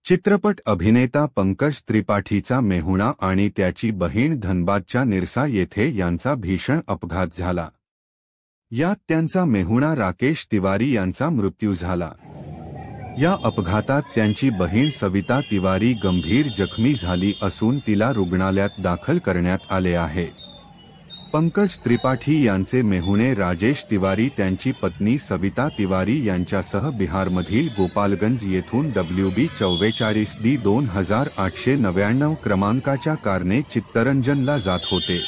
चित्रपट अभिनेता पंकज त्रिपाठीचा मेहुणा आणि त्याची बहीण धनबादच्या निरसा येथे यांचा भीषण अपघात झाला। यात त्यांचा मेहुणा राकेश तिवारी यांचा मृत्यू झाला। या अपघातात त्यांची बहीण सविता तिवारी गंभीर जखमी झाली असून तिला रुग्णालयात दाखल करण्यात आले आहे। पंकज त्रिपाठी यांचे मेहुणे राजेश तिवारी त्यांची पत्नी सविता तिवारी यांच्यासह बिहारमधील गोपालगंज येथून WB 44D 2899 क्रमांकाच्या कारने चित्तरंजनला जात होते।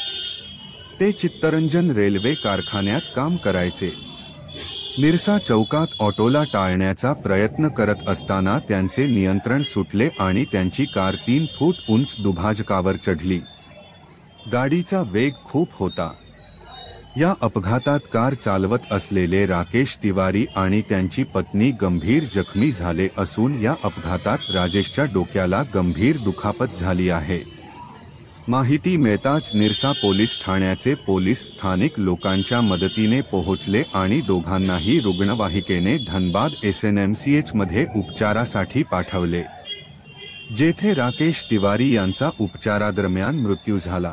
ते चित्तरंजन रेल्वे कारखान्यात काम करायचे। निरसा चौकात ऑटोला टाळण्याचा प्रयत्न करत असताना त्यांचे नियंत्रण सुटले आणि त्यांची कार 3 फूट उंच दुभाजकावर चढली। गाडीचा वेग खूप होता। या अपघातात कार चालवत असलेले राकेश तिवारी आणि त्यांची पत्नी गंभीर जखमी झाले असून या अपघातात राजेशच्या डोक्याला गंभीर दुखापत झाली आहे। माहिती मिळताच निरसा पोलीस ठाण्याचे पोलीस स्थानिक लोकांच्या मदतीने पोहोचले आणि दोघांनाही रुग्णवाहिकेने धनबाद SNMCH मध्ये उपचारासाठी पाठवले, जेथे राकेश तिवारी यांचा उपचारादरम्यान मृत्यू झाला।